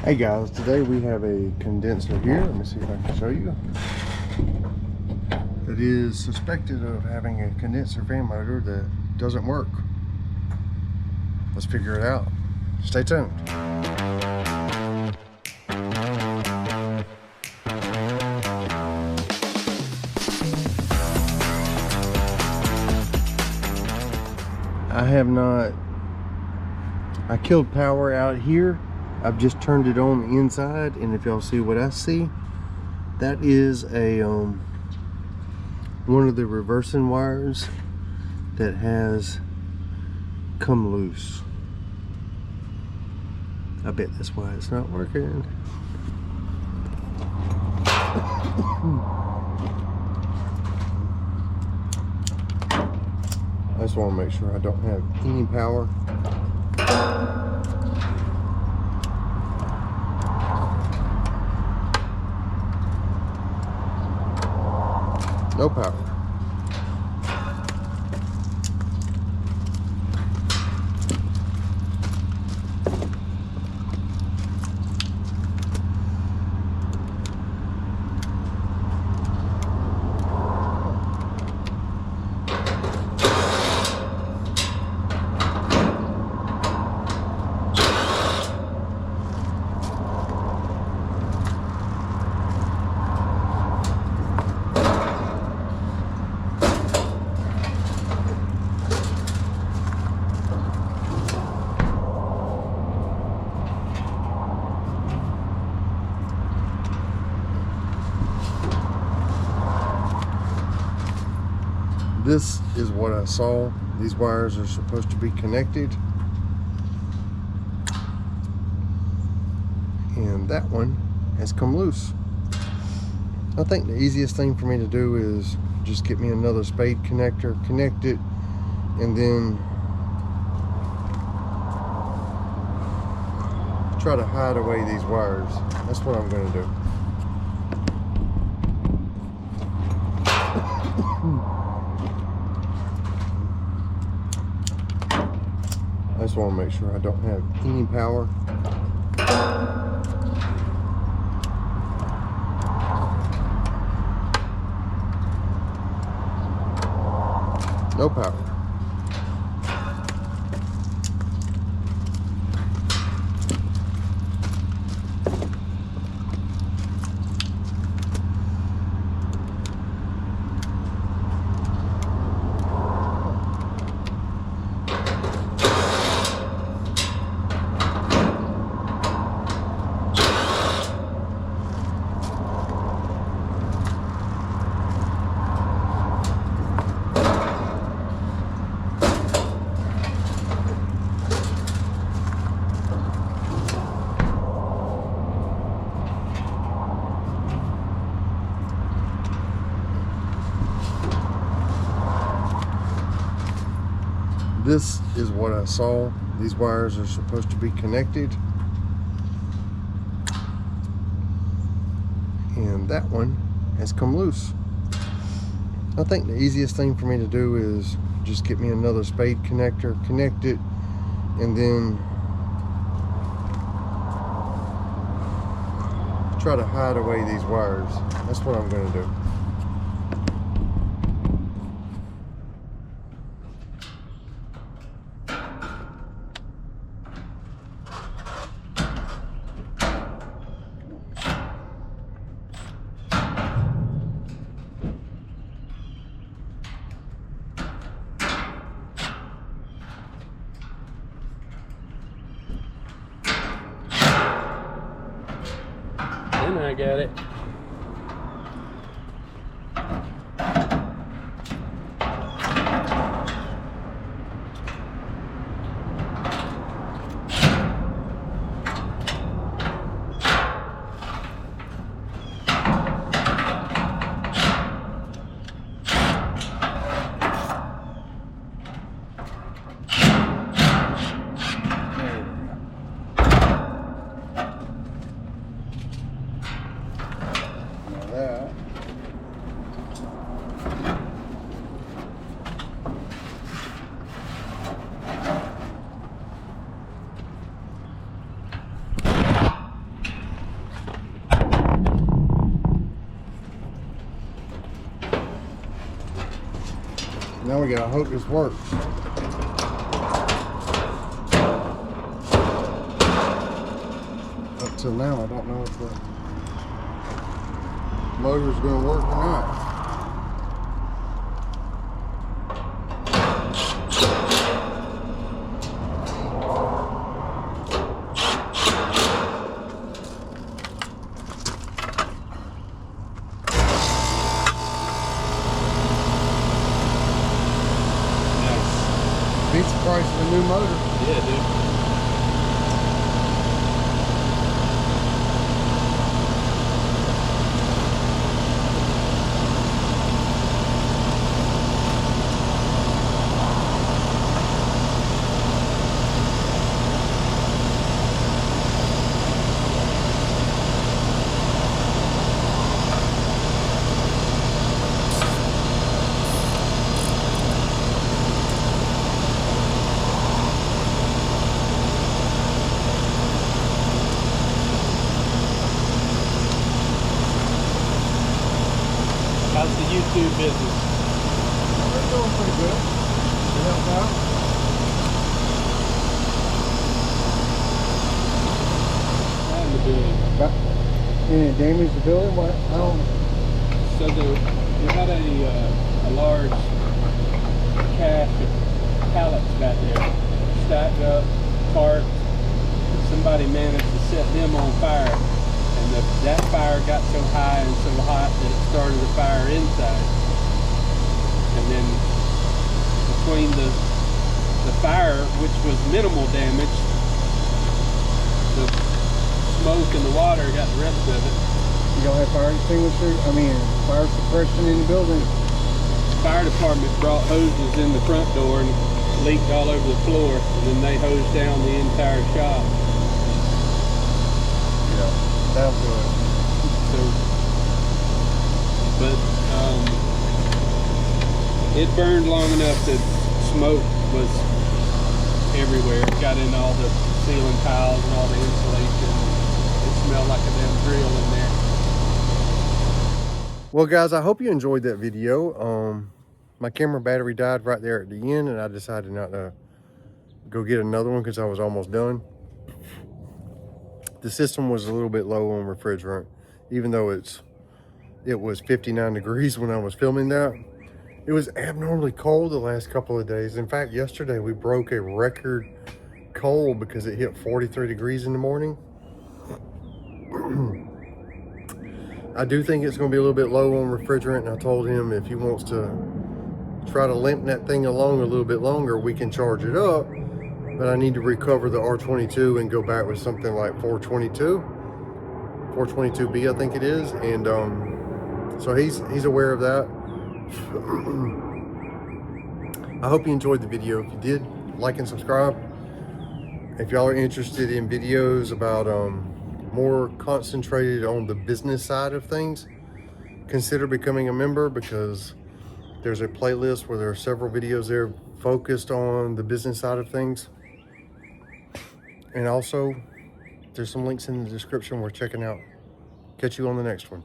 Hey guys, today we have a condenser here. Let me see if I can show you. It is suspected of having a condenser fan motor that doesn't work. Let's figure it out. Stay tuned. I killed power out here. I've just turned it on the inside, and if y'all see what I see, that is a one of the reversing wires that has come loose. I bet that's why it's not working. I just want to make sure I don't have any power. No power. This is what I saw. These wires are supposed to be connected. And that one has come loose. I think the easiest thing for me to do is just get me another spade connector, connect it, and then try to hide away these wires. That's what I'm going to do. I just want to make sure I don't have any power. No power. This is what I saw. These wires are supposed to be connected. And that one has come loose. I think the easiest thing for me to do is just get me another spade connector, connect it, and then try to hide away these wires. That's what I'm going to do. And I got it. Now we gotta hope this works. Up till now, I don't know if the motor's gonna work or not. Beats the price of a new motor. Yeah, dude. How's the YouTube business? We're doing pretty good. You help out? How's the building? Any damage to the building? What? I don't. So you had a large cache of pallets back there, stacked up, parked. Somebody managed to set them on fire. And that fire got so high and so hot that it started a fire inside. And then between the fire, which was minimal damage, the smoke and the water got the rest of it. You don't have fire extinguisher? Fire suppression in the building? The fire department brought hoses in the front door and leaked all over the floor, and then they hosed down the entire shop. That'll do it. So, but it burned long enough that smoke was everywhere. It got in all the ceiling tiles and all the insulation. It smelled like a damn grill in there. Well, guys, I hope you enjoyed that video. My camera battery died right there at the end, and I decided not to go get another one because I was almost done. The system was a little bit low on refrigerant, even though it was 59 degrees when I was filming that. It was abnormally cold the last couple of days. In fact, yesterday we broke a record cold because it hit 43 degrees in the morning. I do think it's going to be a little bit low on refrigerant, and I told him if he wants to try to limp that thing along a little bit longer, we can charge it up. But I need to recover the R22 and go back with something like 422B, I think it is. And so he's aware of that. I hope you enjoyed the video. If you did, like and subscribe. If y'all are interested in videos about more concentrated on the business side of things, consider becoming a member, because there's a playlist where there are several videos there focused on the business side of things. And also, there's some links in the description worth checking out. Catch you on the next one.